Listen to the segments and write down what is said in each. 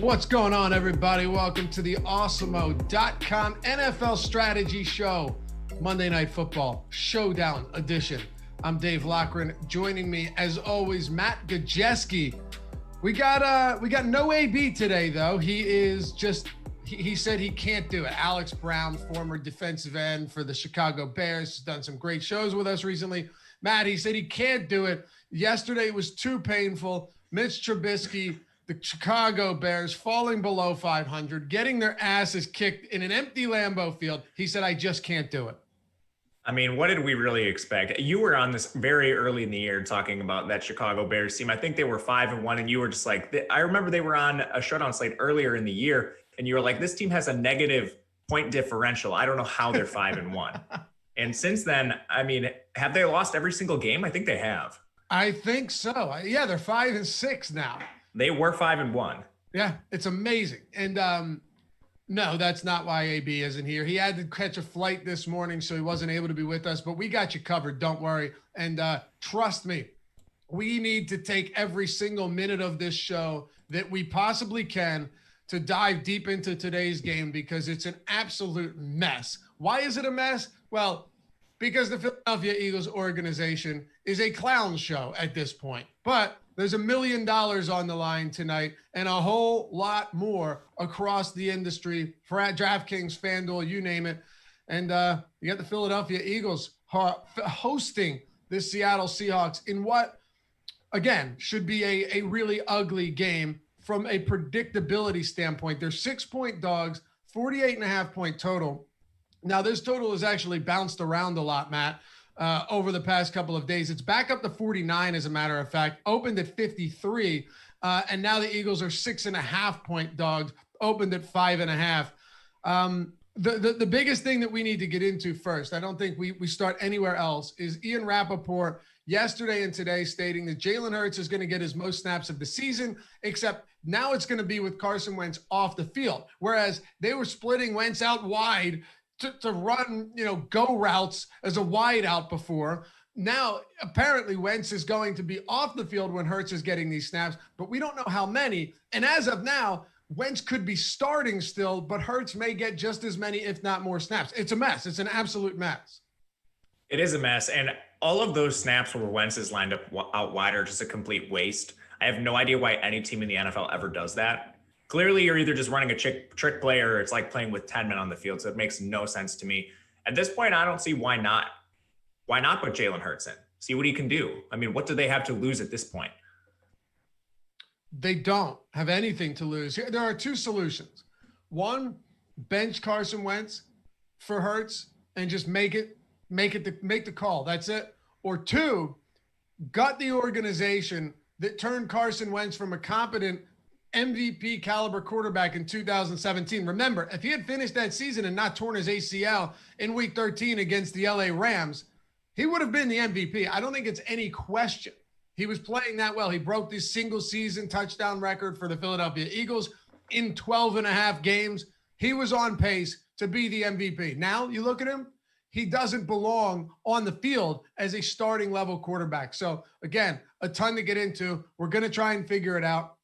What's going on, everybody? Welcome to the Awesemo.com NFL Strategy Show, Monday Night Football Showdown Edition. I'm Dave Loughran. Joining me, as always, Matt Gajewski. We got no AB today, though. He said he can't do it. Alex Brown, former defensive end for the Chicago Bears, has done some great shows with us recently. Matt, he said he can't do it. Yesterday was too painful. Mitch Trubisky, the Chicago Bears, falling below 500, getting their asses kicked in an empty Lambeau Field. He said, I just can't do it. I mean, what did we really expect? You were on this very early in the year talking about that Chicago Bears team. I think they were 5-1, and you were just like, I remember they were on a showdown slate earlier in the year, and you were like, this team has a negative point differential. I don't know how they're 5-1. And since then, I mean, have they lost every single game? I think they have. I think so. Yeah, they're 5-6 now. They were 5-1. Yeah, it's amazing. And no, that's not why AB isn't here. He had to catch a flight this morning, so he wasn't able to be with us, but we got you covered. Don't worry. And trust me, we need to take every single minute of this show that we possibly can to dive deep into today's game because it's an absolute mess. Why is it a mess? Well, because the Philadelphia Eagles organization is a clown show at this point. But there's $1 million on the line tonight and a whole lot more across the industry for DraftKings, FanDuel, you name it. And you got the Philadelphia Eagles hosting the Seattle Seahawks in what, again, should be a really ugly game from a predictability standpoint. They're 6-point dogs, 48.5-point total. Now, this total has actually bounced around a lot, Matt, over the past couple of days. It's back up to 49, as a matter of fact, opened at 53. And now the Eagles are 6.5-point dogs, opened at 5.5. The biggest thing that we need to get into first, I don't think we start anywhere else, is Ian Rappaport yesterday and today stating that Jalen Hurts is going to get his most snaps of the season, except now it's going to be with Carson Wentz off the field. Whereas they were splitting Wentz out wide to run, go routes as a wide out before. Now, apparently, Wentz is going to be off the field when Hurts is getting these snaps, but we don't know how many. And as of now, Wentz could be starting still, but Hurts may get just as many, if not more snaps. It's a mess. It's an absolute mess. It is a mess. And all of those snaps where Wentz is lined up out wide are just a complete waste. I have no idea why any team in the NFL ever does that. Clearly, you're either just running a trick play or it's like playing with 10 men on the field. So it makes no sense to me. At this point, I don't see why not. Why not put Jalen Hurts in? See what he can do. I mean, what do they have to lose at this point? They don't have anything to lose. There are two solutions. One, bench Carson Wentz for Hurts and just make the call. That's it. Or two, gut the organization that turned Carson Wentz from a competent MVP caliber quarterback in 2017. Remember, if he had finished that season and not torn his ACL in week 13 against the LA Rams, he would have been the MVP. I don't think it's any question. He was playing that well. He broke this single season touchdown record for the Philadelphia Eagles in 12 and a half games. He was on pace to be the MVP. Now you look at him, he doesn't belong on the field as a starting level quarterback. So again, a ton to get into. We're going to try and figure it out.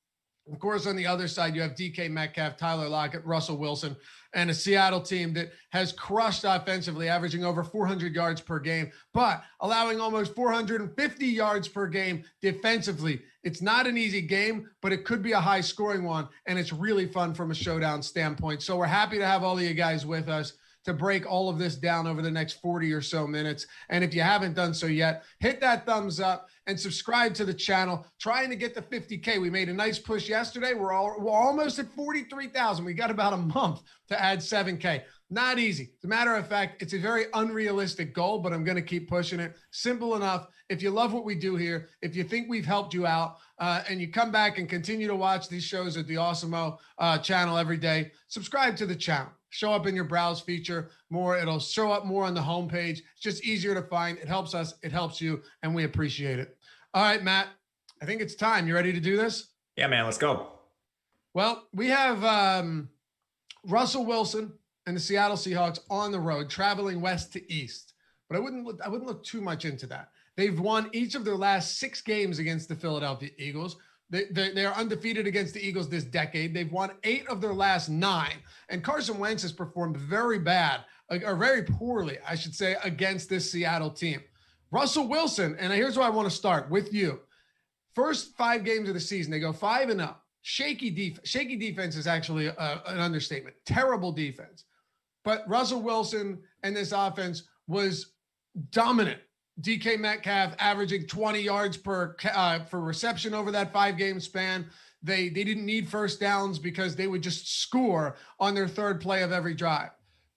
Of course, on the other side, you have Dk Metcalf, Tyler Lockett, Russell Wilson, and a Seattle team that has crushed offensively, averaging over 400 yards per game, but allowing almost 450 yards per game defensively. It's not an easy game, but it could be a high-scoring one, and it's really fun from a showdown standpoint. So we're happy to have all of you guys with us to break all of this down over the next 40 or so minutes. And if you haven't done so yet, hit that thumbs up and subscribe to the channel. Trying to get to 50K. We made a nice push yesterday. We're almost at 43,000. We got about a month to add 7K. Not easy. As a matter of fact, it's a very unrealistic goal, but I'm going to keep pushing it. Simple enough. If you love what we do here, if you think we've helped you out, and you come back and continue to watch these shows at the Awesemo channel every day, subscribe to the channel. Show up in your browse feature more. It'll show up more on the homepage. It's just easier to find. It helps us. It helps you, and we appreciate it. All right, Matt, I think it's time. You ready to do this? Yeah, man, let's go. Well, we have Russell Wilson and the Seattle Seahawks on the road, traveling west to east. But I wouldn't look too much into that. They've won each of their last 6 games against the Philadelphia Eagles. They are undefeated against the Eagles this decade. They've won 8 of their last 9. And Carson Wentz has performed very bad, or very poorly, I should say, against this Seattle team. Russell Wilson, and here's where I want to start with you. First 5 games of the season, they go 5-0. Shaky defense. Shaky defense is actually an understatement. Terrible defense. But Russell Wilson and this offense was dominant. Dk Metcalf averaging 20 yards per for reception over that 5-game span. They didn't need first downs because they would just score on their third play of every drive.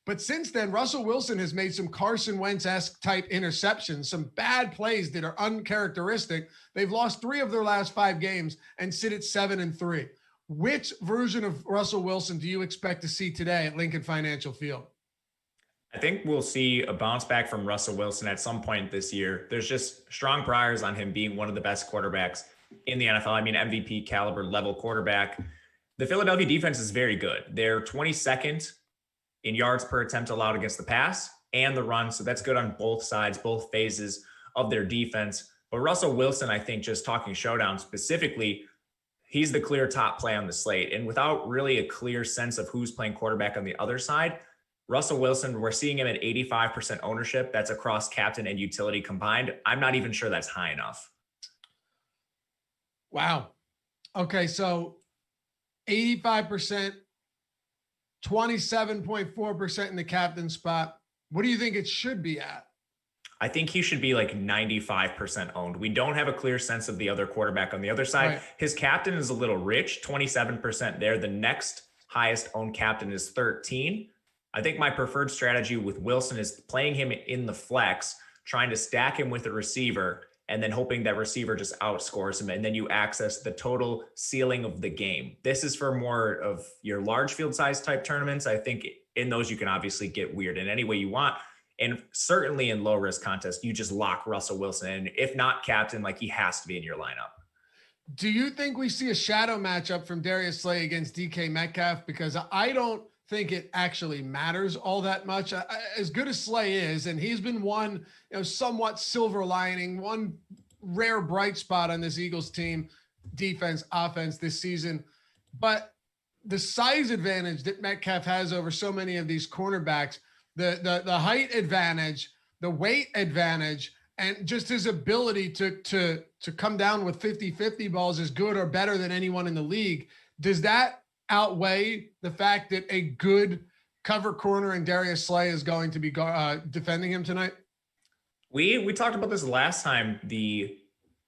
But since then, Russell Wilson has made some Carson Wentz-esque type interceptions, some bad plays that are uncharacteristic. They've lost 3 of their last 5 games and sit at 7-3. Which version of Russell Wilson do you expect to see today at Lincoln Financial Field? I think we'll see a bounce back from Russell Wilson at some point this year. There's just strong priors on him being one of the best quarterbacks in the NFL. I mean, MVP caliber level quarterback. The Philadelphia defense is very good. They're 22nd in yards per attempt allowed against the pass and the run. So that's good on both sides, both phases of their defense. But Russell Wilson, I think, just talking showdown specifically, he's the clear top play on the slate. And without really a clear sense of who's playing quarterback on the other side, Russell Wilson, we're seeing him at 85% ownership. That's across captain and utility combined. I'm not even sure that's high enough. Wow. Okay, so 85%, 27.4% in the captain spot. What do you think it should be at? I think he should be like 95% owned. We don't have a clear sense of the other quarterback on the other side. Right. His captain is a little rich, 27% there. The next highest owned captain is 13. I think my preferred strategy with Wilson is playing him in the flex, trying to stack him with a receiver, and then hoping that receiver just outscores him. And then you access the total ceiling of the game. This is for more of your large field size type tournaments. I think in those, you can obviously get weird in any way you want. And certainly in low risk contests, you just lock Russell Wilson. And if not captain, like he has to be in your lineup. Do you think we see a shadow matchup from Darius Slay against DK Metcalf? Because I don't think it actually matters all that much. As good as Slay is, and he's been one, somewhat silver lining, one rare bright spot on this Eagles team, defense, offense this season. But the size advantage that Metcalf has over so many of these cornerbacks, the height advantage, the weight advantage, and just his ability to come down with 50-50 balls is good or better than anyone in the league. Does that outweigh the fact that a good cover corner in Darius Slay is going to be defending him tonight? We talked about this last time the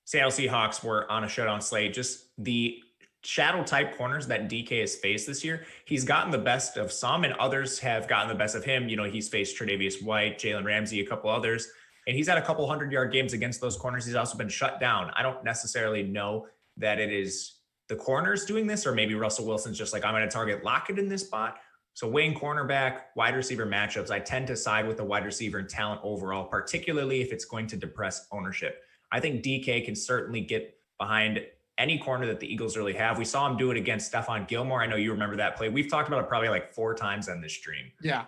Seattle Seahawks were on a showdown slate. Just the shadow type corners that DK has faced this year, he's gotten the best of some and others have gotten the best of him. He's faced Tre'Davious White, Jalen Ramsey, a couple others, and he's had a couple 100-yard games against those corners. He's also been shut down. I don't necessarily know that it is the corners doing this, or maybe Russell Wilson's just like, I'm going to target Lockett in this spot. So weighing cornerback, wide receiver matchups, I tend to side with the wide receiver and talent overall, particularly if it's going to depress ownership. I think DK can certainly get behind any corner that the Eagles really have. We saw him do it against Stephon Gilmore. I know you remember that play. We've talked about it probably like 4 times on this stream. Yeah.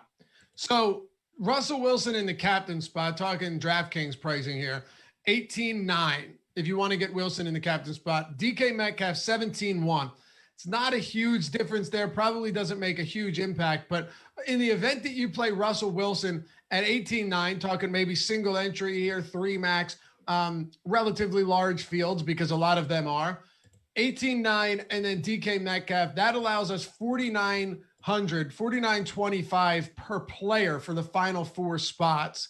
So Russell Wilson in the captain spot, talking DraftKings pricing here, 18-9. If you want to get Wilson in the captain spot, DK Metcalf 17-1. It's not a huge difference there. Probably doesn't make a huge impact, but in the event that you play Russell Wilson at 18-9, talking maybe single entry here, 3 max, relatively large fields because a lot of them are 18-9, and then DK Metcalf, that allows us 4,925 per player for the final 4 spots.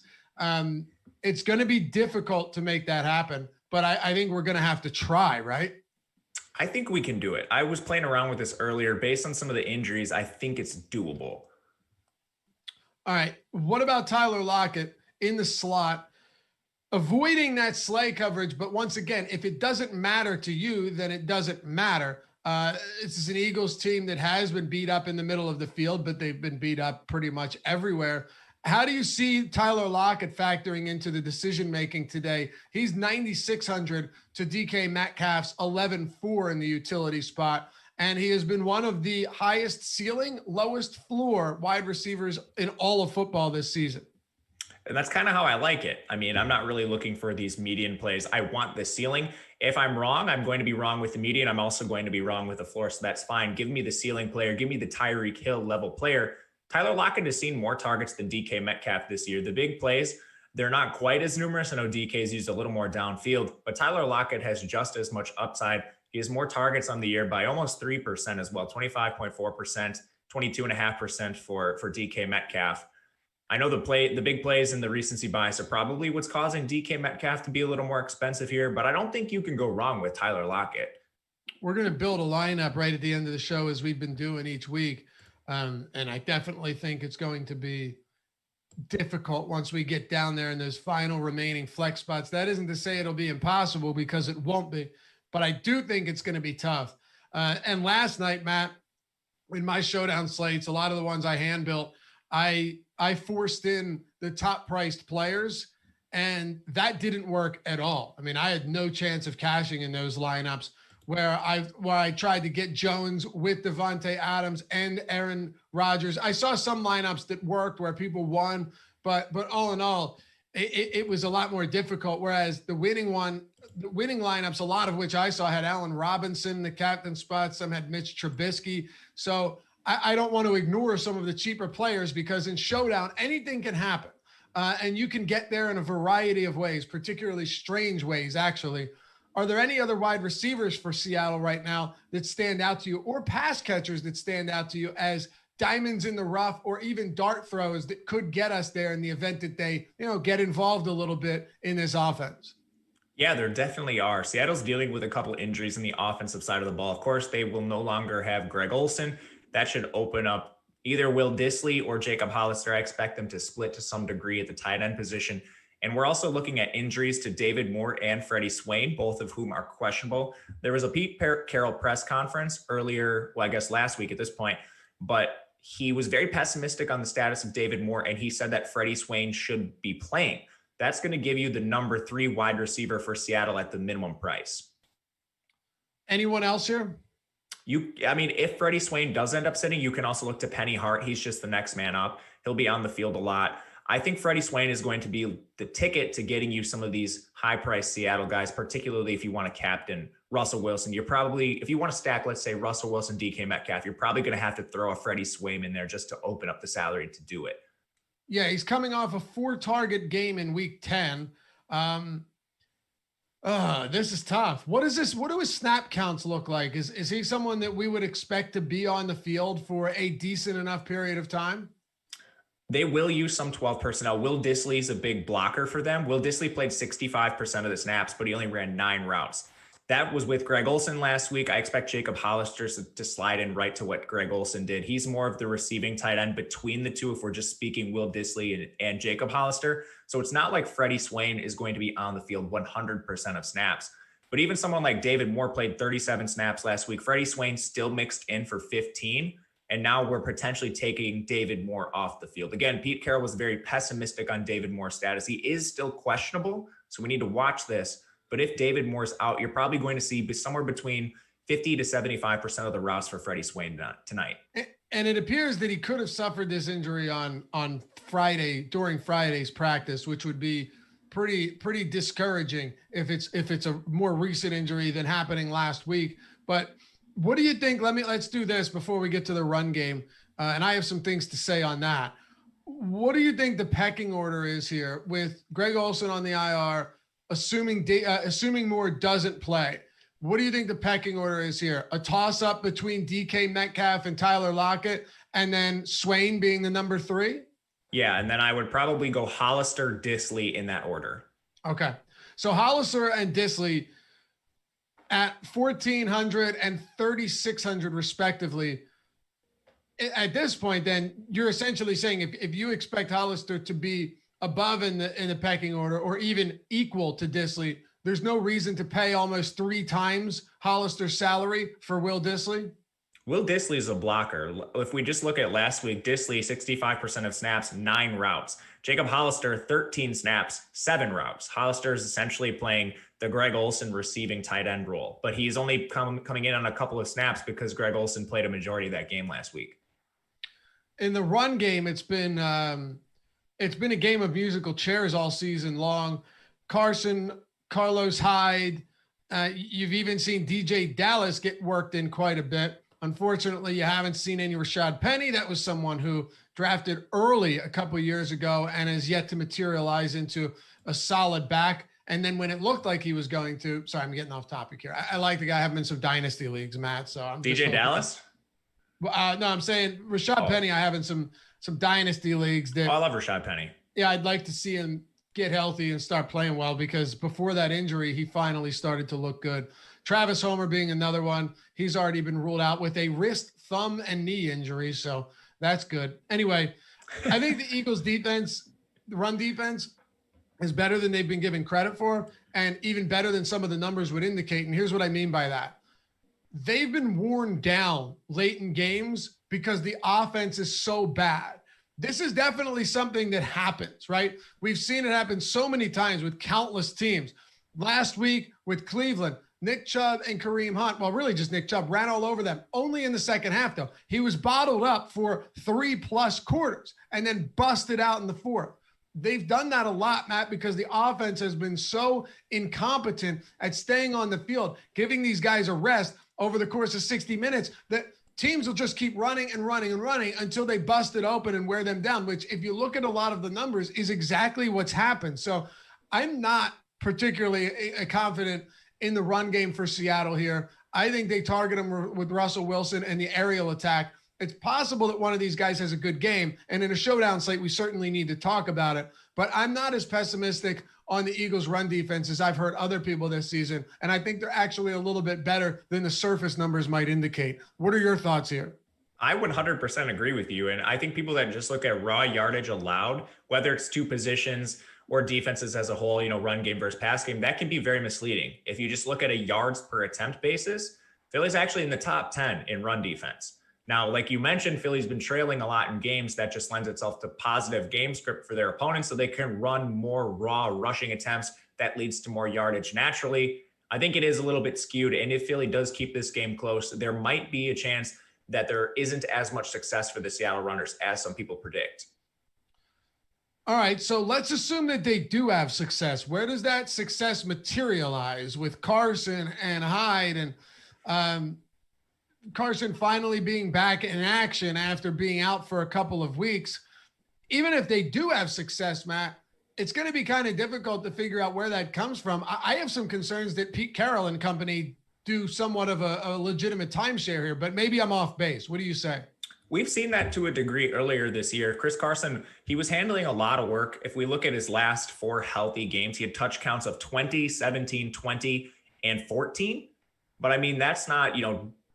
It's going to be difficult to make that happen, but I think we're going to have to try, right? I think we can do it. I was playing around with this earlier. Based on some of the injuries, I think it's doable. All right. What about Tyler Lockett in the slot? Avoiding that Slay coverage, but once again, if it doesn't matter to you, then it doesn't matter. This is an Eagles team that has been beat up in the middle of the field, but they've been beat up pretty much everywhere. How do you see Tyler Lockett factoring into the decision-making today? He's 9,600 to DK Metcalf's 11,400 in the utility spot, and he has been one of the highest ceiling, lowest floor wide receivers in all of football this season. And that's kind of how I like it. I mean, I'm not really looking for these median plays. I want the ceiling. If I'm wrong, I'm going to be wrong with the median. I'm also going to be wrong with the floor. So that's fine. Give me the ceiling player. Give me the Tyreek Hill level player. Tyler Lockett has seen more targets than DK Metcalf this year. The big plays, they're not quite as numerous. I know DK's used a little more downfield, but Tyler Lockett has just as much upside. He has more targets on the year by almost 3% as well, 25.4%, 22.5% for DK Metcalf. I know the big plays and the recency bias are probably what's causing DK Metcalf to be a little more expensive here, but I don't think you can go wrong with Tyler Lockett. We're going to build a lineup right at the end of the show as we've been doing each week. And I definitely think it's going to be difficult once we get down there in those final remaining flex spots. That isn't to say it'll be impossible, because it won't be, but I do think it's going to be tough. And last night, Matt, in my showdown slates, a lot of the ones I hand built, I forced in the top priced players, and that didn't work at all. I mean, I had no chance of cashing in those lineups where I tried to get Jones with Devontae Adams and Aaron Rodgers. I saw some lineups that worked where people won, but all in all, it was a lot more difficult. Whereas the winning lineups, a lot of which I saw, had Allen Robinson, the captain spot, some had Mitch Trubisky. So I don't want to ignore some of the cheaper players, because in Showdown, anything can happen. And you can get there in a variety of ways, particularly strange ways, actually. Are there any other wide receivers for Seattle right now that stand out to you, or pass catchers that stand out to you as diamonds in the rough, or even dart throws that could get us there in the event that they, get involved a little bit in this offense? Yeah, there definitely are. Seattle's dealing with a couple injuries on the offensive side of the ball. Of course, they will no longer have Greg Olsen. That should open up either Will Dissly or Jacob Hollister. I expect them to split to some degree at the tight end position. And we're also looking at injuries to David Moore and Freddie Swain, both of whom are questionable. There was a Pete Carroll press conference earlier, I guess last week at this point, but he was very pessimistic on the status of David Moore, and he said that Freddie Swain should be playing. That's going to give you the number 3 wide receiver for Seattle at the minimum price. Anyone else here? If Freddie Swain does end up sitting, you can also look to Penny Hart. He's just the next man up. He'll be on the field a lot. I think Freddie Swain is going to be the ticket to getting you some of these high-priced Seattle guys, particularly if you want to captain Russell Wilson. You're probably, if you want to stack, let's say Russell Wilson, DK Metcalf, you're probably going to have to throw a Freddie Swain in there just to open up the salary to do it. Yeah, he's coming off a 4-target game in week 10. This is tough. What is this? What do his snap counts look like? Is he someone that we would expect to be on the field for a decent enough period of time? They will use some 12 personnel. Will Dissly is a big blocker for them. Will Dissly played 65% of the snaps, but he only ran 9 routes. That was with Greg Olsen last week. I expect Jacob Hollister to slide in right to what Greg Olsen did. He's more of the receiving tight end between the two, if we're just speaking Will Dissly and Jacob Hollister. So it's not like Freddie Swain is going to be on the field 100% of snaps. But even someone like David Moore played 37 snaps last week. Freddie Swain still mixed in for 15. And now we're potentially taking David Moore off the field. Again, Pete Carroll was very pessimistic on David Moore's status. He is still questionable, so we need to watch this. But if David Moore's out, you're probably going to see somewhere between 50 to 75% of the routes for Freddie Swain tonight. And it appears that he could have suffered this injury on Friday, during Friday's practice, which would be pretty discouraging if it's a more recent injury than happening last week. But what do you think? Let's do this before we get to the run game. And I have some things to say on that. What do you think the pecking order is here with Greg Olsen on the IR, assuming Moore doesn't play? What do you think the pecking order is here? A toss up between DK Metcalf and Tyler Lockett, and then Swain being the number 3? Yeah. And then I would probably go Hollister, Dissly in that order. Okay. So Hollister and Dissly at 1,400 and 3,600 respectively. At this point, then you're essentially saying if you expect Hollister to be above in the pecking order, or even equal to Dissly, there's no reason to pay almost 3 times Hollister's salary for Will Dissly. Will Dissly is a blocker. If we just look at last week, Dissly, 65% of snaps, 9 routes. Jacob Hollister, 13 snaps, 7 routes. Hollister is essentially playing the Greg Olsen receiving tight end role, but he's only coming in on a couple of snaps because Greg Olsen played a majority of that game last week. In the run game, it's been It's been a game of musical chairs all season long. Carson, Carlos Hyde, you've even seen DJ Dallas get worked in quite a bit. Unfortunately, you haven't seen any Rashad Penny. That was someone who drafted early a couple of years ago and has yet to materialize into a solid back. And then when it looked like he was going to, sorry, I'm getting off topic here. I like the guy. I have him in some dynasty leagues, Matt. So I'm DJ Dallas? No, I'm saying Rashad Penny. I have in some dynasty leagues that I love Rashad Penny. Yeah, I'd like to see him get healthy and start playing well, because before that injury, he finally started to look good. Travis Homer being another one. He's already been ruled out with a wrist, thumb, and knee injury. So that's good. Anyway, I think the Eagles defense, the run defense, is better than they've been given credit for, and even better than some of the numbers would indicate. And here's what I mean by that. They've been worn down late in games because the offense is so bad. This is definitely something that happens, right? We've seen it happen so many times with countless teams. Last week with Cleveland, Nick Chubb and Kareem Hunt, well, really just Nick Chubb, ran all over them. Only in the second half, though. He was bottled up for 3+ quarters and then busted out in the fourth. They've done that a lot, Matt, because the offense has been so incompetent at staying on the field, giving these guys a rest over the course of 60 minutes, that teams will just keep running and running and running until they bust it open and wear them down, which, if you look at a lot of the numbers, is exactly what's happened. So I'm not particularly confident in the run game for Seattle here. I think they target them with Russell Wilson and the aerial attack. It's possible that one of these guys has a good game, and in a showdown slate, we certainly need to talk about it. But I'm not as pessimistic on the Eagles' run defense as I've heard other people this season, and I think they're actually a little bit better than the surface numbers might indicate. What are your thoughts here? I 100% agree with you, and I think people that just look at raw yardage allowed, whether it's two positions or defenses as a whole, run game versus pass game, that can be very misleading. If you just look at a yards per attempt basis, Philly's actually in the top 10 in run defense. Now, like you mentioned, Philly's been trailing a lot in games. That just lends itself to positive game script for their opponents, so they can run more raw rushing attempts. That leads to more yardage naturally. I think it is a little bit skewed, and if Philly does keep this game close, there might be a chance that there isn't as much success for the Seattle runners as some people predict. All right, so let's assume that they do have success. Where does that success materialize with Carson and Hyde and Carson finally being back in action after being out for a couple of weeks? Even if they do have success, Matt, it's going to be kind of difficult to figure out where that comes from. I have some concerns that Pete Carroll and company do somewhat of a legitimate timeshare here, but maybe I'm off base. What do you say? We've seen that to a degree earlier this year. Chris Carson, he was handling a lot of work. If we look at his last 4 healthy games, he had touch counts of 20, 17, 20, and 14. But I mean, that's not,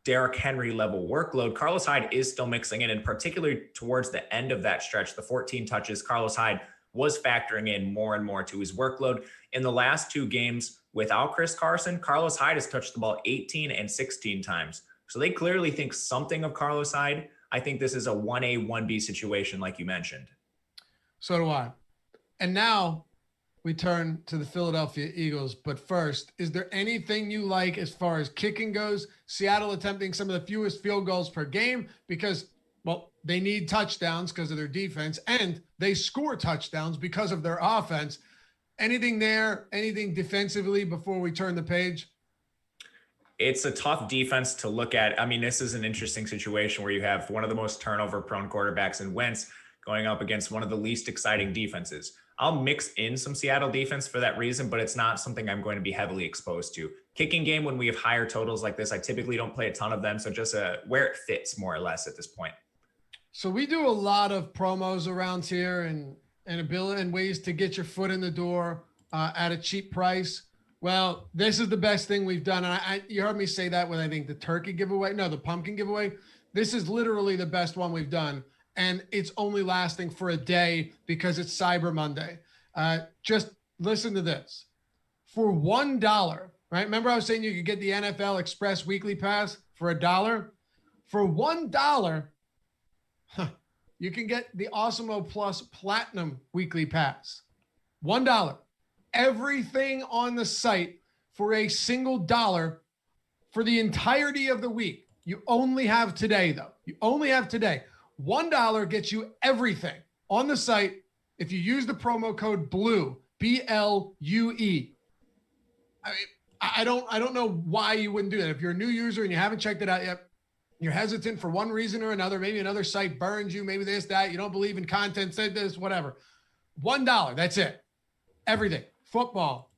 Derrick Henry level workload. Carlos Hyde is still mixing in, and particularly towards the end of that stretch, the 14 touches, Carlos Hyde was factoring in more and more to his workload. In the last 2 games without Chris Carson, Carlos Hyde has touched the ball 18 and 16 times. So they clearly think something of Carlos Hyde. I think this is a 1A, 1B situation, like you mentioned. So do I. And now we turn to the Philadelphia Eagles. But first, is there anything you like as far as kicking goes? Seattle attempting some of the fewest field goals per game because, well, they need touchdowns because of their defense, and they score touchdowns because of their offense. Anything there, anything defensively before we turn the page? It's a tough defense to look at. I mean, this is an interesting situation where you have one of the most turnover-prone quarterbacks in Wentz going up against one of the least exciting defenses. I'll mix in some Seattle defense for that reason, but it's not something I'm going to be heavily exposed to. Kicking game, when we have higher totals like this, I typically don't play a ton of them, so just where it fits more or less at this point. So we do a lot of promos around here and ability and ways to get your foot in the door at a cheap price. Well, this is the best thing we've done. And you heard me say that with, I think, the turkey giveaway. No, the pumpkin giveaway. This is literally the best one we've done. And it's only lasting for a day because it's Cyber Monday. Just listen to this. For $1, right? Remember I was saying you could get the NFL Express Weekly Pass for $1? For $1, you can get the Awesemo Plus Platinum Weekly Pass. $1. Everything on the site for a single dollar for the entirety of the week. You only have today, though. You only have today. $1 gets you everything on the site if you use the promo code BLUE, BLUE, I mean, I don't know why you wouldn't do that. If you're a new user and you haven't checked it out yet, you're hesitant for one reason or another, maybe another site burns you, maybe this, that, you don't believe in content, said this, whatever. $1, that's it. Everything. Football,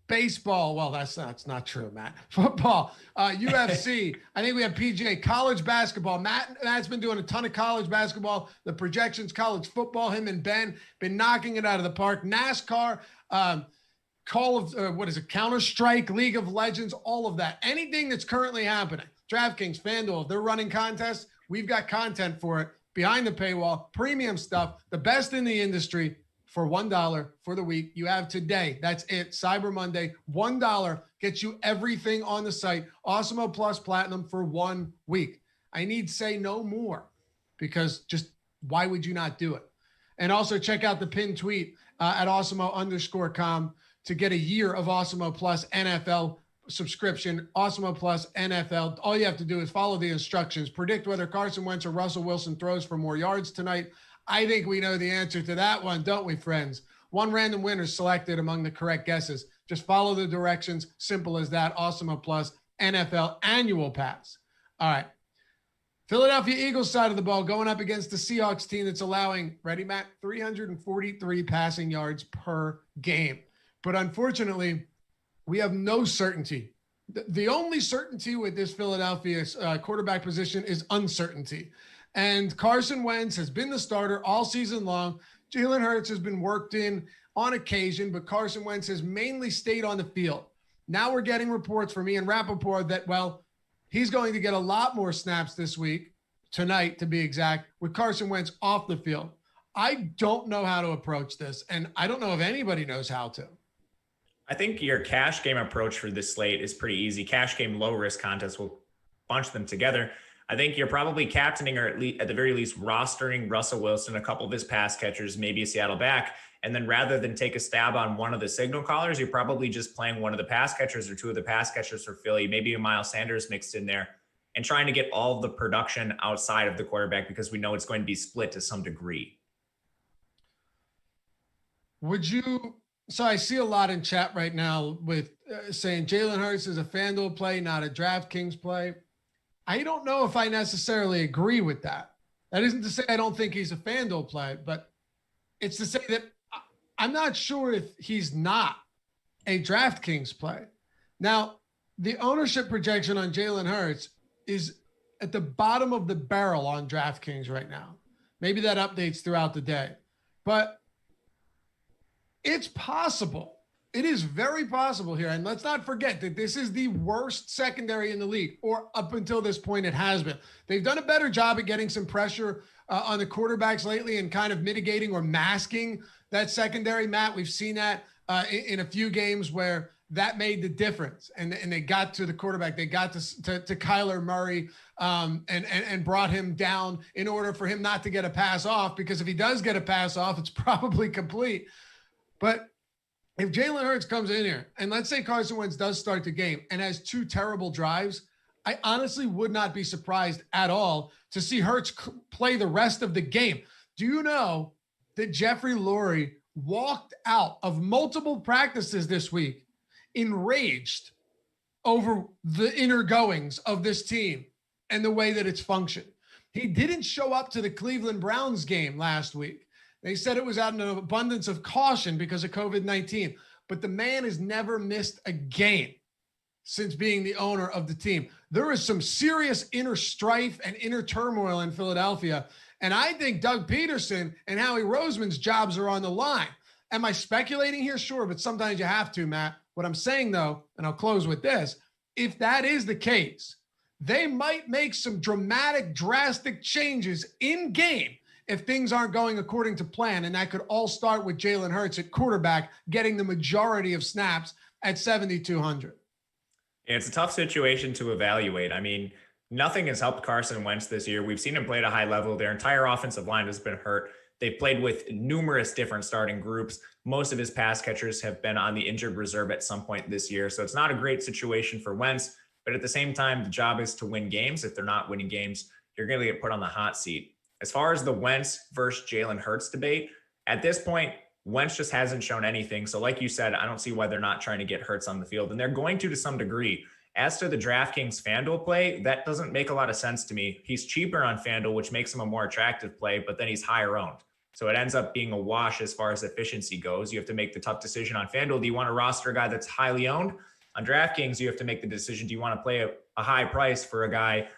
baseball. Well, that's not true, Matt. Football, UFC. I think we have PGA, college basketball. Matt's been doing a ton of college basketball. The projections, college football. Him and Ben been knocking it out of the park. NASCAR, Counter-Strike, League of Legends, all of that. Anything that's currently happening. DraftKings, FanDuel, if they're running contests, we've got content for it. Behind the paywall, premium stuff, the best in the industry. For $1 for the week you have today. That's it. Cyber Monday. $1 gets you everything on the site. Awesemo Plus Platinum for 1 week. I need say no more, because just why would you not do it? And also check out the pinned tweet at Awesemo_com to get a year of Awesemo Plus NFL subscription. Awesemo Plus NFL. All you have to do is follow the instructions. Predict whether Carson Wentz or Russell Wilson throws for more yards tonight. I think we know the answer to that one, don't we, friends? One random winner selected among the correct guesses. Just follow the directions. Simple as that. Awesemo Plus NFL annual pass. All right. Philadelphia Eagles side of the ball going up against the Seahawks team that's allowing, ready, Matt, 343 passing yards per game. But unfortunately, we have no certainty. The only certainty with this Philadelphia quarterback position is uncertainty. And Carson Wentz has been the starter all season long. Jalen Hurts has been worked in on occasion, but Carson Wentz has mainly stayed on the field. Now we're getting reports from Ian Rappaport that, well, he's going to get a lot more snaps this week, tonight to be exact, with Carson Wentz off the field. I don't know how to approach this, and I don't know if anybody knows how to. I think your cash game approach for this slate is pretty easy. Cash game, low risk contest will bunch them together. I think you're probably captaining, or at the very least rostering Russell Wilson, a couple of his pass catchers, maybe a Seattle back. And then rather than take a stab on one of the signal callers, you're probably just playing one of the pass catchers or two of the pass catchers for Philly, maybe a Miles Sanders mixed in there, and trying to get all of the production outside of the quarterback, because we know it's going to be split to some degree. So I see a lot in chat right now with saying Jalen Hurts is a FanDuel play, not a DraftKings play. I don't know if I necessarily agree with that. That isn't to say I don't think he's a FanDuel play, but it's to say that I'm not sure if he's not a DraftKings play. Now, the ownership projection on Jalen Hurts is at the bottom of the barrel on DraftKings right now. Maybe that updates throughout the day, but it's possible. It is very possible here. And let's not forget that this is the worst secondary in the league, or up until this point, it has been. They've done a better job at getting some pressure on the quarterbacks lately and kind of mitigating or masking that secondary. Matt, we've seen that in a few games where that made the difference. And they got to the quarterback. They got to Kyler Murray and brought him down in order for him not to get a pass off, because if he does get a pass off, it's probably complete. But if Jalen Hurts comes in here, and let's say Carson Wentz does start the game and has two terrible drives, I honestly would not be surprised at all to see Hurts play the rest of the game. Do you know that Jeffrey Lurie walked out of multiple practices this week enraged over the inner goings of this team and the way that it's functioned? He didn't show up to the Cleveland Browns game last week. They said it was out of an abundance of caution because of COVID-19, but the man has never missed a game since being the owner of the team. There is some serious inner strife and inner turmoil in Philadelphia, and I think Doug Peterson and Howie Roseman's jobs are on the line. Am I speculating here? Sure, but sometimes you have to, Matt. What I'm saying, though, and I'll close with this, if that is the case, they might make some drastic changes in game if things aren't going according to plan, and that could all start with Jalen Hurts at quarterback getting the majority of snaps at 7,200. Yeah, it's a tough situation to evaluate. I mean, nothing has helped Carson Wentz this year. We've seen him play at a high level. Their entire offensive line has been hurt. They've played with numerous different starting groups. Most of his pass catchers have been on the injured reserve at some point this year. So it's not a great situation for Wentz, but at the same time, the job is to win games. If they're not winning games, you're going to get put on the hot seat. As far as the Wentz versus Jalen Hurts debate, at this point, Wentz just hasn't shown anything. So like you said, I don't see why they're not trying to get Hurts on the field. And they're going to some degree. As to the DraftKings FanDuel play, that doesn't make a lot of sense to me. He's cheaper on FanDuel, which makes him a more attractive play, but then he's higher owned. So it ends up being a wash as far as efficiency goes. You have to make the tough decision on FanDuel. Do you want to roster a guy that's highly owned? On DraftKings, you have to make the decision. Do you want to play a high price for a guy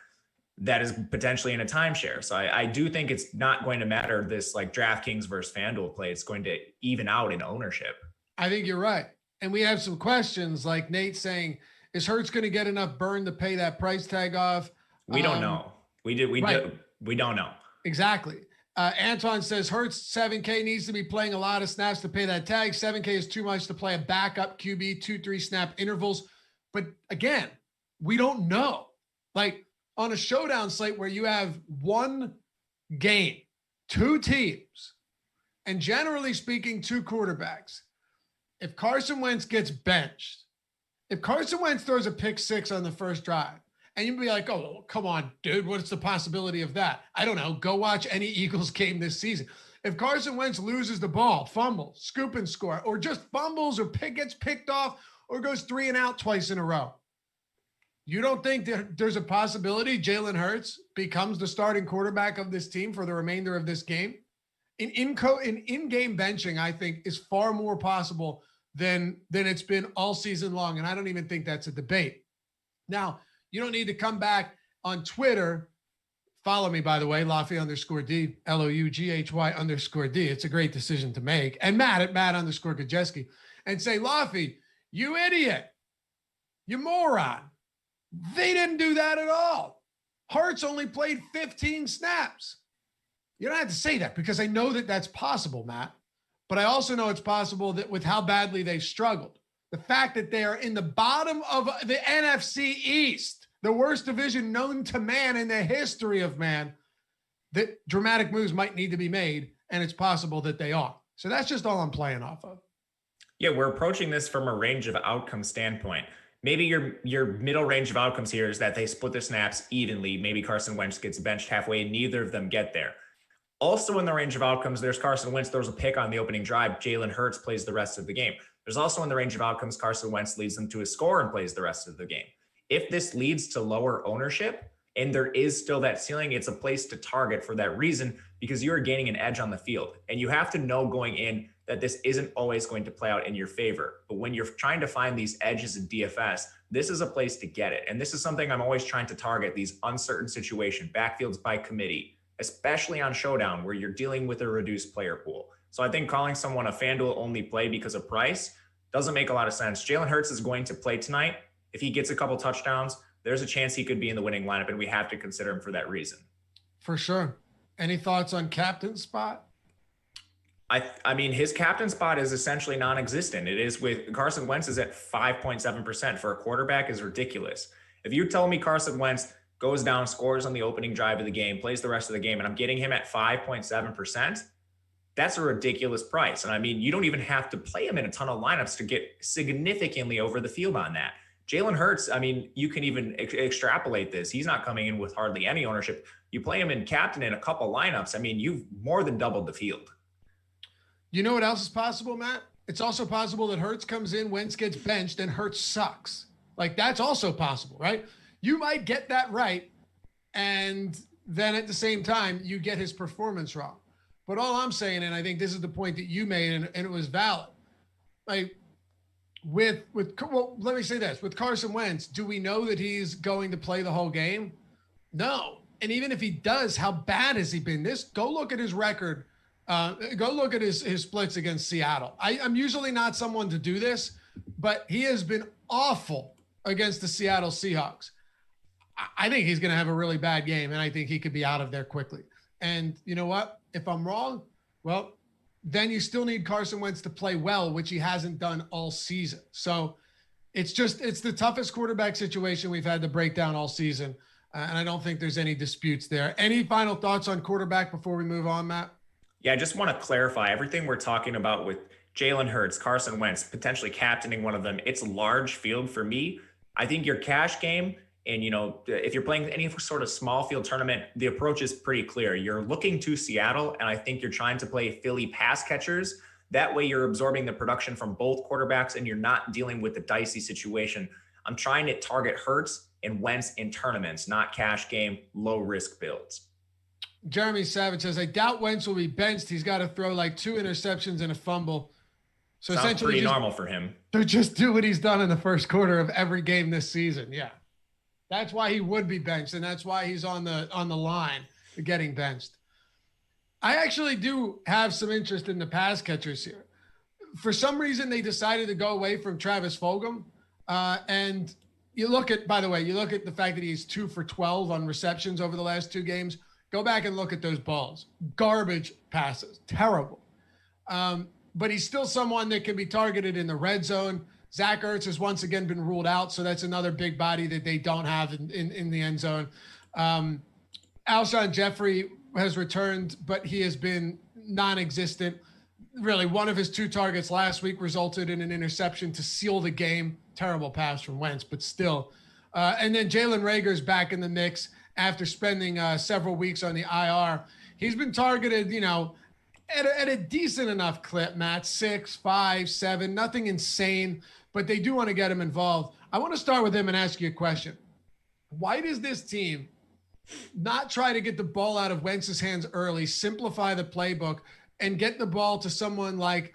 that is potentially in a timeshare? So I do think it's not going to matter this like DraftKings versus FanDuel play. It's going to even out in ownership. I think you're right. And we have some questions like Nate saying, is Hurts going to get enough burn to pay that price tag off? We don't know. We don't know. Exactly. Anton says Hurts 7K needs to be playing a lot of snaps to pay that tag. 7K is too much to play a backup QB, 2-3 snap intervals. But again, we don't know. Like on a showdown slate where you have one game, two teams, and generally speaking, two quarterbacks. If Carson Wentz gets benched, if Carson Wentz throws a pick six on the first drive, and you'd be like, oh, come on, dude, what's the possibility of that? I don't know. Go watch any Eagles game this season. If Carson Wentz loses the ball, fumbles, scoop and score, or just fumbles or gets picked off or goes 3 and out twice in a row, you don't think that there's a possibility Jalen Hurts becomes the starting quarterback of this team for the remainder of this game? In-game benching, I think, is far more possible than it's been all season long, and I don't even think that's a debate. Now, you don't need to come back on Twitter. Follow me, by the way, Loughy_D, LOUGHY_D. It's a great decision to make. And Matt at Matt_Gajewski. And say, Loughy, you idiot. You moron. They didn't do that at all. Hurts only played 15 snaps. You don't have to say that because I know that that's possible, Matt. But I also know it's possible that with how badly they struggled, the fact that they are in the bottom of the NFC East, the worst division known to man in the history of man, that dramatic moves might need to be made, and it's possible that they are. So that's just all I'm playing off of. Yeah, we're approaching this from a range of outcome standpoint. Maybe your middle range of outcomes here is that they split the snaps evenly. Maybe Carson Wentz gets benched halfway, and neither of them get there. Also in the range of outcomes, there's Carson Wentz throws a pick on the opening drive. Jalen Hurts plays the rest of the game. There's also in the range of outcomes, Carson Wentz leads them to a score and plays the rest of the game. If this leads to lower ownership and there is still that ceiling, it's a place to target for that reason because you're gaining an edge on the field. And you have to know going in that this isn't always going to play out in your favor. But when you're trying to find these edges in DFS, this is a place to get it. And this is something I'm always trying to target, these uncertain situation, backfields by committee, especially on Showdown where you're dealing with a reduced player pool. So I think calling someone a FanDuel only play because of price doesn't make a lot of sense. Jalen Hurts is going to play tonight. If he gets a couple touchdowns, there's a chance he could be in the winning lineup, and we have to consider him for that reason. For sure. Any thoughts on captain spot? I mean, his captain spot is essentially non-existent. It is with Carson Wentz is at 5.7% for a quarterback is ridiculous. If you tell me Carson Wentz goes down, scores on the opening drive of the game, plays the rest of the game, and I'm getting him at 5.7%, that's a ridiculous price. And I mean, you don't even have to play him in a ton of lineups to get significantly over the field on that. Jalen Hurts, I mean, you can even extrapolate this. He's not coming in with hardly any ownership. You play him in captain in a couple lineups. I mean, you've more than doubled the field. You know what else is possible, Matt? It's also possible that Hurts comes in, Wentz gets benched, and Hurts sucks. Like, that's also possible, right? You might get that right, and then at the same time, you get his performance wrong. But all I'm saying, and I think this is the point that you made, and it was valid, like, well, let me say this. With Carson Wentz, do we know that he's going to play the whole game? No. And even if he does, how bad has he been? Go look at his record. Go look at his splits against Seattle. I'm usually not someone to do this, but he has been awful against the Seattle Seahawks. I think he's going to have a really bad game, and I think he could be out of there quickly. And you know what? If I'm wrong, well, then you still need Carson Wentz to play well, which he hasn't done all season. So it's the toughest quarterback situation we've had to break down all season. And I don't think there's any disputes there. Any final thoughts on quarterback before we move on, Matt? Yeah, I just want to clarify everything we're talking about with Jalen Hurts, Carson Wentz, potentially captaining one of them. It's a large field for me. I think your cash game And, if you're playing any sort of small field tournament, the approach is pretty clear. You're looking to Seattle, and I think you're trying to play Philly pass catchers. That way you're absorbing the production from both quarterbacks and you're not dealing with the dicey situation. I'm trying to target Hurts and Wentz in tournaments, not cash game, low risk builds. Jeremy Savage says, I doubt Wentz will be benched. He's got to throw like 2 interceptions and a fumble. So sounds essentially pretty normal for him. To just do what he's done in the first quarter of every game this season. Yeah. That's why he would be benched, and that's why he's on the line to getting benched. I actually do have some interest in the pass catchers here. For some reason, they decided to go away from Travis Fulgham. And you look at the fact that he's 2 for 12 on receptions over the last 2 games. Go back and look at those balls. Garbage passes. Terrible. But he's still someone that can be targeted in the red zone. Zach Ertz has once again been ruled out, so that's another big body that they don't have in the end zone. Alshon Jeffrey has returned, but he has been non-existent. Really, one of his 2 targets last week resulted in an interception to seal the game. Terrible pass from Wentz, but still. And then Jalen Reagor's back in the mix after spending several weeks on the IR. He's been targeted, at a decent enough clip, Matt, 6, 5, 7, nothing insane, but they do want to get him involved. I want to start with him and ask you a question. Why does this team not try to get the ball out of Wentz's hands early, simplify the playbook, and get the ball to someone like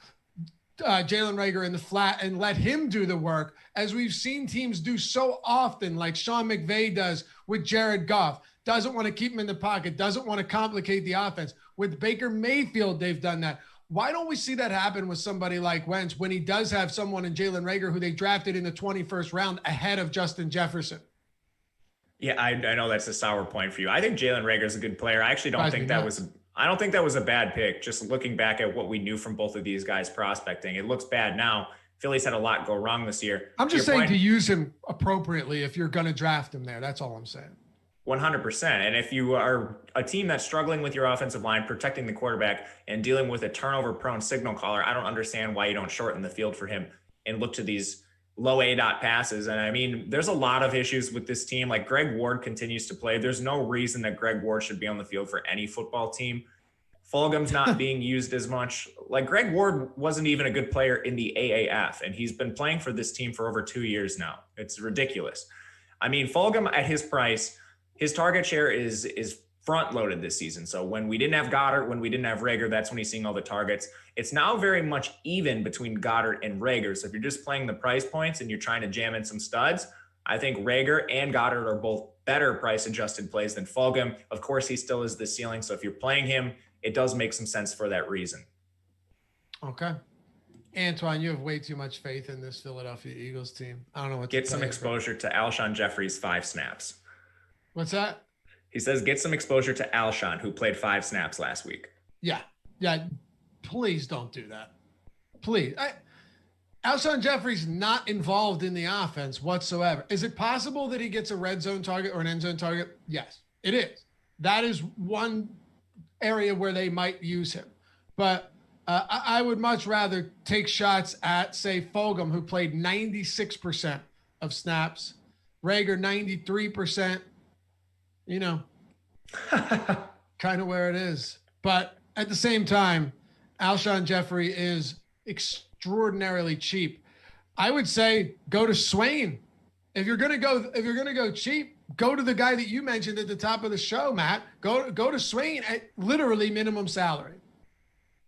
Jalen Reagor in the flat and let him do the work, as we've seen teams do so often, like Sean McVay does with Jared Goff? Doesn't want to keep him in the pocket, doesn't want to complicate the offense. With Baker Mayfield, they've done that. Why don't we see that happen with somebody like Wentz when he does have someone in Jalen Reagor who they drafted in the 21st round ahead of Justin Jefferson? Yeah, I know that's a sour point for you. I think Jalen Reagor is a good player. I actually don't think that was a bad pick. Just looking back at what we knew from both of these guys prospecting, it looks bad now. Philly's had a lot go wrong this year. I'm just saying to use him appropriately if you're going to draft him there. That's all I'm saying. 100%. And if you are a team that's struggling with your offensive line, protecting the quarterback, and dealing with a turnover-prone signal caller, I don't understand why you don't shorten the field for him and look to these low A-dot passes. And I mean, there's a lot of issues with this team. Like, Greg Ward continues to play. There's no reason that Greg Ward should be on the field for any football team. Fulgham's not being used as much. Like, Greg Ward wasn't even a good player in the AAF, and he's been playing for this team for over 2 years now. It's ridiculous. I mean, Fulgham at his price, his target share is front loaded this season. So when we didn't have Goddard, when we didn't have Reagor, that's when he's seeing all the targets. It's now very much even between Goddard and Reagor. So if you're just playing the price points and you're trying to jam in some studs, I think Reagor and Goddard are both better price adjusted plays than Fulgham. Of course, he still is the ceiling. So if you're playing him, it does make some sense for that reason. Okay. Antoine, you have way too much faith in this Philadelphia Eagles team. I don't know what to get some exposure to Alshon Jeffrey's 5 snaps. What's that? He says get some exposure to Alshon, who played 5 snaps last week. Yeah. Please don't do that. Please. Alshon Jeffrey's not involved in the offense whatsoever. Is it possible that he gets a red zone target or an end zone target? Yes, it is. That is one area where they might use him. But I would much rather take shots at, say, Fulgham, who played 96% of snaps, Reagor 93%. Kind of where it is. But at the same time, Alshon Jeffrey is extraordinarily cheap. I would say go to Swain. If you're gonna go cheap, go to the guy that you mentioned at the top of the show, Matt. Go to Swain at literally minimum salary.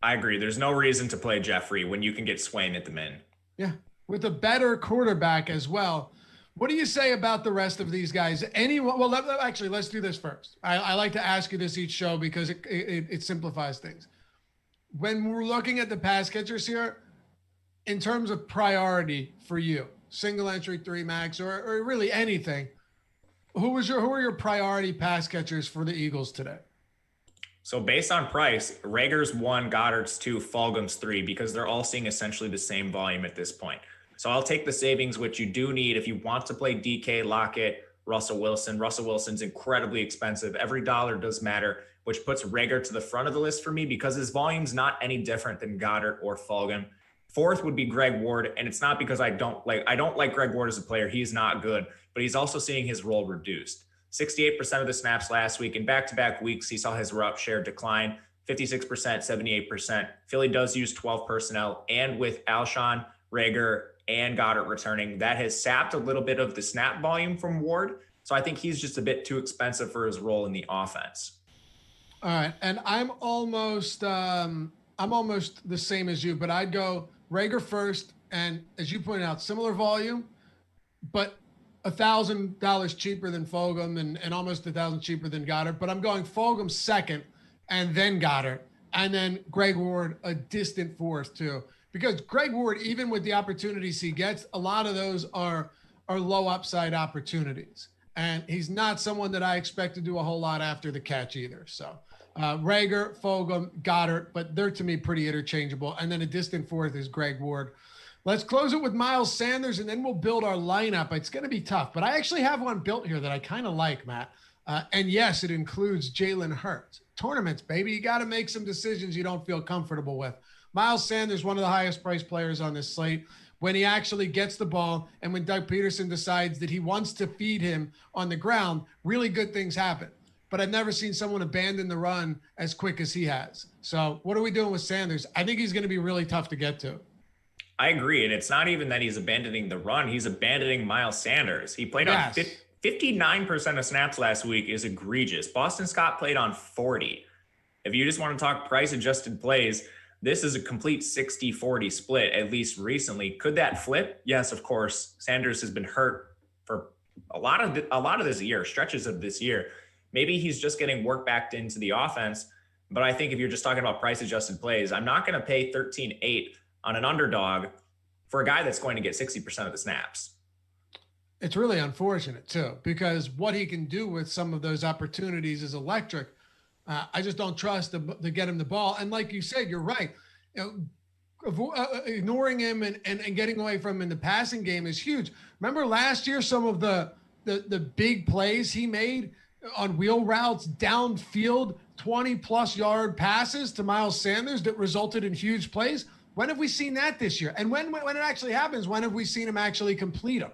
I agree. There's no reason to play Jeffrey when you can get Swain at the min. Yeah, with a better quarterback as well. What do you say about the rest of these guys? Well, actually, let's do this first. I like to ask you this each show because it simplifies things. When we're looking at the pass catchers here, in terms of priority for you, single entry, 3 max, or really anything, who are your priority pass catchers for the Eagles today? So based on price, Reagor's 1, Goddard's 2, Fulgham's 3, because they're all seeing essentially the same volume at this point. So I'll take the savings, which you do need if you want to play DK, Lockett, Russell Wilson. Russell Wilson's incredibly expensive. Every dollar does matter, which puts Reagor to the front of the list for me because his volume's not any different than Goddard or Fulgham. Fourth would be Greg Ward, and it's not because I don't like Greg Ward as a player. He's not good, but he's also seeing his role reduced. 68% of the snaps last week. In back-to-back weeks, he saw his route share decline, 56%, 78%. Philly does use 12 personnel, and with Alshon, Rager, and Goddard returning, that has sapped a little bit of the snap volume from Ward. So I think he's just a bit too expensive for his role in the offense. All right, and I'm almost the same as you, but I'd go Rager first, and as you pointed out, similar volume, but $1,000 cheaper than Fulgham and almost $1,000 cheaper than Goddard. But I'm going Fulgham second, and then Goddard, and then Greg Ward a distant fourth too. Because Greg Ward, even with the opportunities he gets, a lot of those are low upside opportunities, and he's not someone that I expect to do a whole lot after the catch either. So. Rager, Fulgham, Goddard, but they're to me pretty interchangeable. And then a distant fourth is Greg Ward. Let's close it with Miles Sanders, and then we'll build our lineup. It's going to be tough, but I actually have one built here that I kind of like, Matt. And yes, it includes Jalen Hurts. Tournaments, baby. You got to make some decisions you don't feel comfortable with. Miles Sanders, one of the highest priced players on this slate. When he actually gets the ball and when Doug Peterson decides that he wants to feed him on the ground, really good things happen. But I've never seen someone abandon the run as quick as he has. So what are we doing with Sanders? I think he's going to be really tough to get to. I agree. And it's not even that he's abandoning the run. He's abandoning Miles Sanders. He played on 59% of snaps last week is egregious. Boston Scott played on 40. If you just want to talk price adjusted plays, this is a complete 60-40 split, at least recently. Could that flip? Yes, of course. Sanders has been hurt for a lot of this year, stretches of this year. Maybe he's just getting work back into the offense. But I think if you're just talking about price adjusted plays, I'm not going to pay 13.8 on an underdog for a guy that's going to get 60% of the snaps. It's really unfortunate too, because what he can do with some of those opportunities is electric. I just don't trust to get him the ball. And like you said, you're right. Ignoring him and getting away from him in the passing game is huge. Remember last year, some of the big plays he made on wheel routes, downfield, 20-plus yard passes to Miles Sanders that resulted in huge plays. When have we seen that this year? And when it actually happens, when have we seen him actually complete them?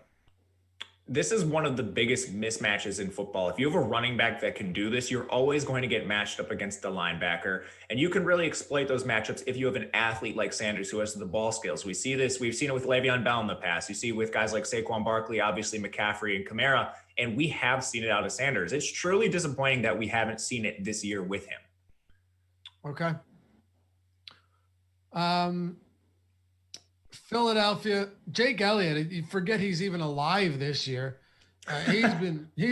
This is one of the biggest mismatches in football. If you have a running back that can do this, you're always going to get matched up against the linebacker. And you can really exploit those matchups if you have an athlete like Sanders who has the ball skills. We see this. We've seen it with Le'Veon Bell in the past. You see with guys like Saquon Barkley, obviously McCaffrey and Kamara. And we have seen it out of Sanders. It's truly disappointing that we haven't seen it this year with him. Okay. Philadelphia, Jake Elliott, you forget he's even alive this year. He's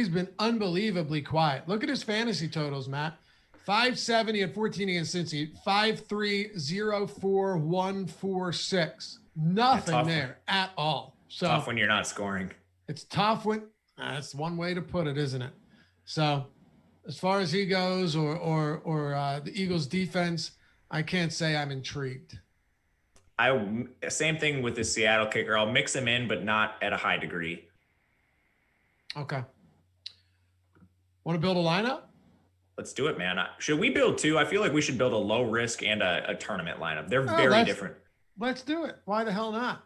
been unbelievably quiet. Look at his fantasy totals, Matt. 570 at 14 against Cincy. 5-3, 0-4, 1-4-6. Nothing there at all. So tough when you're not scoring. It's tough when that's one way to put it, isn't it? So as far as he goes or the Eagles defense, I can't say I'm intrigued. Same thing with the Seattle kicker. I'll mix him in, but not at a high degree. Okay. Want to build a lineup? Let's do it, man. Should we build two? I feel like we should build a low risk and a tournament lineup. They're very different. Let's do it. Why the hell not?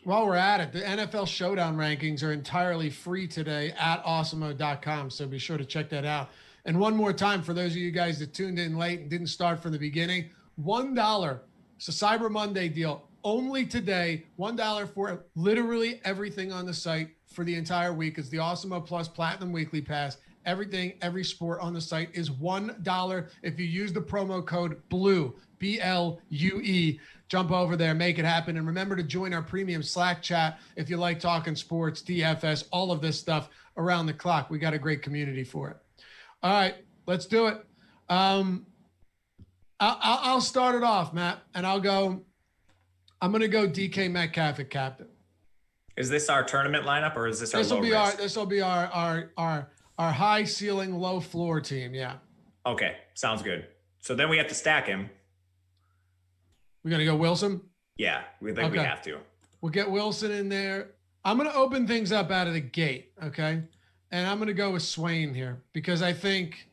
While we're at it, the NFL Showdown rankings are entirely free today at awesemo.com. So be sure to check that out. And one more time, for those of you guys that tuned in late and didn't start from the beginning, $1. It's a Cyber Monday deal only today. $1 for literally everything on the site for the entire week. It's the Awesemo Plus Platinum Weekly Pass. Everything, every sport on the site is $1 if you use the promo code BLUE, BLUE. Jump over there, make it happen. And remember to join our premium Slack chat if you like talking sports, DFS, all of this stuff around the clock. We got a great community for it. All right, let's do it. I'll start it off, Matt, and I'm going to go DK Metcalf at captain. Is this our tournament lineup or is this our low risk? This will be our high ceiling, low floor team. Yeah. Okay. Sounds good. So then we have to stack him. We're going to go Wilson? Yeah, we think we have to. We'll get Wilson in there. I'm going to open things up out of the gate. Okay. And I'm going to go with Swain here because I think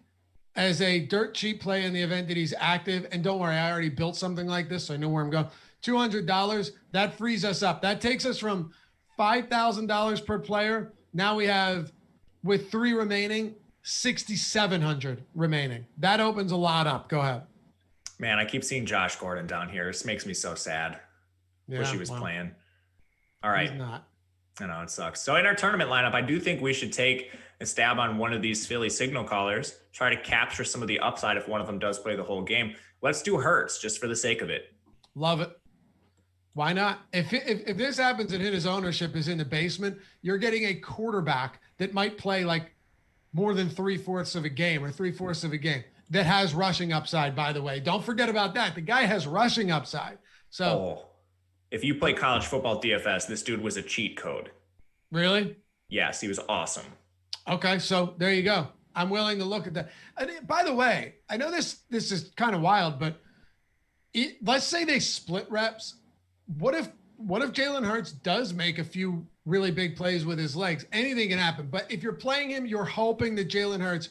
as a dirt cheap play in the event that he's active, and don't worry, I already built something like this, so I know where I'm going. $200. That frees us up. That takes us from $5,000 per player. Now we have, with 3 remaining, $6,700 remaining. That opens a lot up. Go ahead. Man, I keep seeing Josh Gordon down here. This makes me so sad. Wish he was playing. All right. He's not. I know, it sucks. So in our tournament lineup, I do think we should take a stab on one of these Philly signal callers, try to capture some of the upside if one of them does play the whole game. Let's do Hurts just for the sake of it. Love it. Why not? If this happens and his ownership is in the basement, you're getting a quarterback that might play like more than 3/4 of a game or 3/4 of a game that has rushing upside, by the way. Don't forget about that. The guy has rushing upside. So if you play college football DFS, this dude was a cheat code. Really? Yes, he was awesome. Okay, so there you go. I'm willing to look at that. And by the way, I know this is kind of wild, but let's say they split reps. What if Jalen Hurts does make a few really big plays with his legs? Anything can happen. But if you're playing him, you're hoping that Jalen Hurts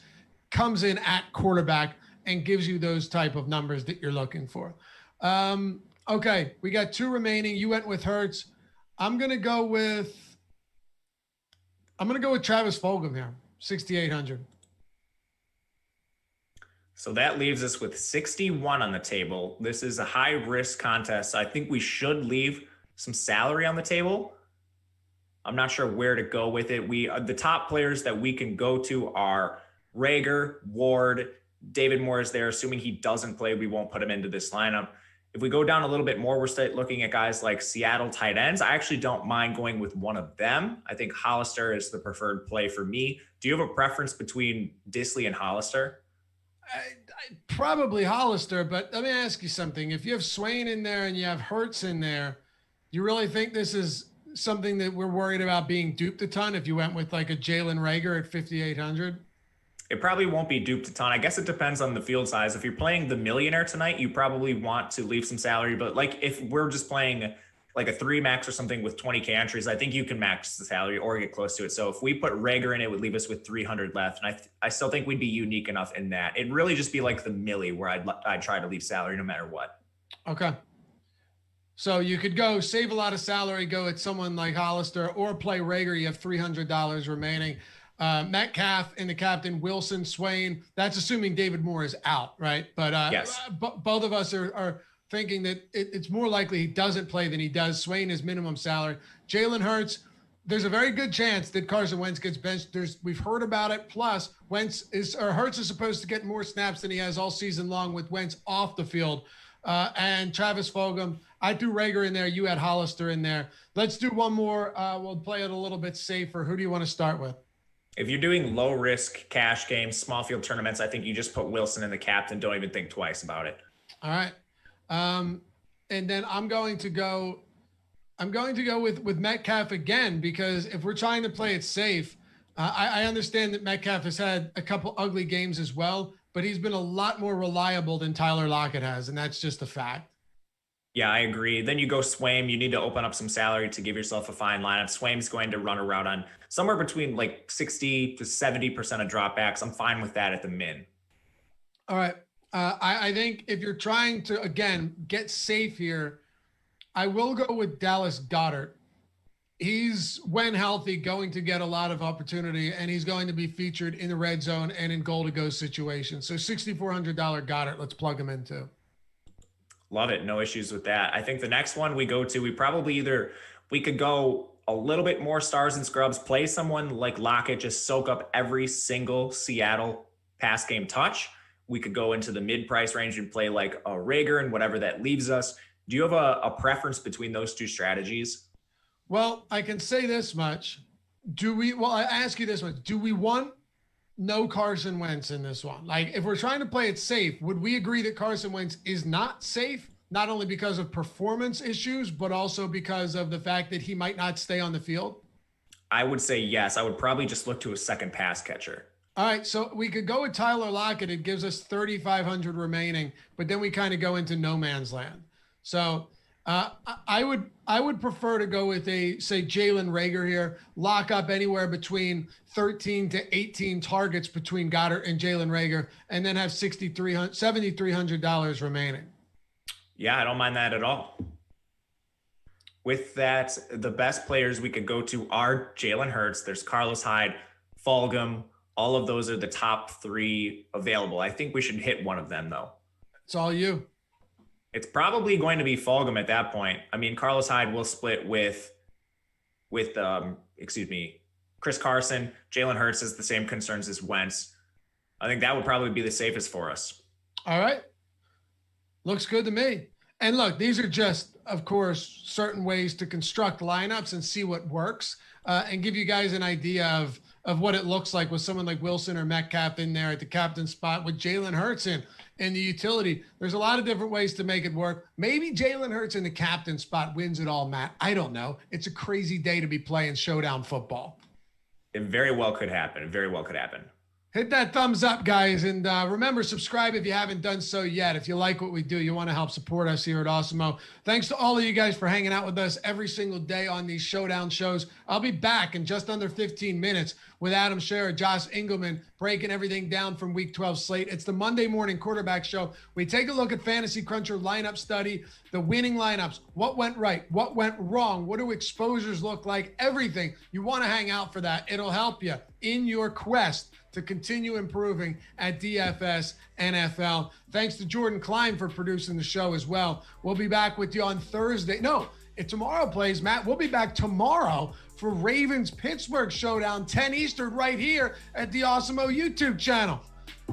comes in at quarterback and gives you those type of numbers that you're looking for. Okay, we got 2 remaining. You went with Hurts. I'm gonna go with Travis Fulgham here, 6,800. So that leaves us with 61 on the table. This is a high risk contest. I think we should leave some salary on the table. I'm not sure where to go with it. The top players that we can go to are Rager, Ward, David Moore is there. Assuming he doesn't play, we won't put him into this lineup. If we go down a little bit more, we're looking at guys like Seattle tight ends. I actually don't mind going with one of them. I think Hollister is the preferred play for me. Do you have a preference between Disley and Hollister? Probably Hollister, but let me ask you something. If you have Swain in there and you have Hurts in there, you really think this is something that we're worried about being duped a ton if you went with like a Jalen Rager at 5,800? It probably won't be duped a ton. I guess it depends on the field size. If you're playing the millionaire tonight, you probably want to leave some salary. But like if we're just playing like a 3 max or something with 20K entries, I think you can max the salary or get close to it. So if we put Rager in, it would leave us with 300 left. And I still think we'd be unique enough in that. It'd really just be like the millie where I'd try to leave salary no matter what. Okay. So you could go save a lot of salary, go at someone like Hollister, or play Rager. You have $300 remaining. Metcalf and the captain, Wilson, Swain. That's assuming David Moore is out, right? But yes. Both of us are thinking that it's more likely he doesn't play than he does. Swain is minimum salary. Jalen Hurts, there's a very good chance that Carson Wentz gets benched. We've heard about it. Plus, Hurts is supposed to get more snaps than he has all season long with Wentz off the field. And Travis Fulgham, I threw Rager in there. You had Hollister in there. Let's do one more. We'll play it a little bit safer. Who do you want to start with? If you're doing low risk cash games, small field tournaments, I think you just put Wilson in the captain. Don't even think twice about it. All right. And then I'm going to go with Metcalf again, because if we're trying to play it safe, I understand that Metcalf has had a couple ugly games as well, but he's been a lot more reliable than Tyler Lockett has. And that's just a fact. Yeah, I agree. Then you go Swaim. You need to open up some salary to give yourself a fine lineup. Swaim's going to run a route on somewhere between like 60 to 70% of dropbacks. I'm fine with that at the min. All right. I think if you're trying to, again, get safe here, I will go with Dallas Goddard. He's, when healthy, going to get a lot of opportunity, and he's going to be featured in the red zone and in goal-to-go situations. So $6,400 Goddard, let's plug him into. Love it. No issues with that. I think the next one we go to, we could go a little bit more stars and scrubs, play someone like Lockett, just soak up every single Seattle pass game touch. We could go into the mid-price range and play like a Rager and whatever that leaves us. Do you have a preference between those two strategies? Well, I can say this much. I ask you this much. Do we want no Carson Wentz in this one? Like, if we're trying to play it safe, would we agree that Carson Wentz is not safe, not only because of performance issues, but also because of the fact that he might not stay on the field? I would say yes. I would probably just look to a second pass catcher. All right, so we could go with Tyler Lockett. It gives us 3,500 remaining, but then we kind of go into no man's land. So I would prefer to go with say Jalen Rager here, lock up anywhere between 13 to 18 targets between Goddard and Jalen Rager, and then have $7,300 remaining. Yeah, I don't mind that at all. with that, the best players we could go to are Jalen Hurts. There's Carlos Hyde, Fulgham. All of those are the top 3 available. I think we should hit one of them, though. It's all you. It's probably going to be Fulgham at that point. I mean, Carlos Hyde will split with Chris Carson. Jalen Hurts has the same concerns as Wentz. I think that would probably be the safest for us. All right. Looks good to me. And look, these are just, of course, certain ways to construct lineups and see what works and give you guys an idea of what it looks like with someone like Wilson or Metcalf in there at the captain spot with Jalen Hurts in the utility. There's a lot of different ways to make it work. Maybe Jalen Hurts in the captain spot wins it all, Matt. I don't know. It's a crazy day to be playing showdown football. It very well could happen. It very well could happen. Hit that thumbs up, guys. And remember, subscribe if you haven't done so yet. If you like what we do, you want to help support us here at Awesemo. Thanks to all of you guys for hanging out with us every single day on these showdown shows. I'll be back in just under 15 minutes with Adam Scherer, Josh Engelman, breaking everything down from Week 12 slate. It's the Monday morning quarterback show. We take a look at Fantasy Cruncher lineup study, the winning lineups, what went right, what went wrong, what do exposures look like, everything. You want to hang out for that. It'll help you in your quest to continue improving at DFS NFL. Thanks to Jordan Klein for producing the show as well. We'll be back with you on Thursday. No, if tomorrow plays, Matt, we'll be back tomorrow for Ravens-Pittsburgh Showdown, 10 Eastern, right here at the Awesemo YouTube channel.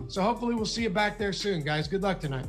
So hopefully we'll see you back there soon, guys. Good luck tonight.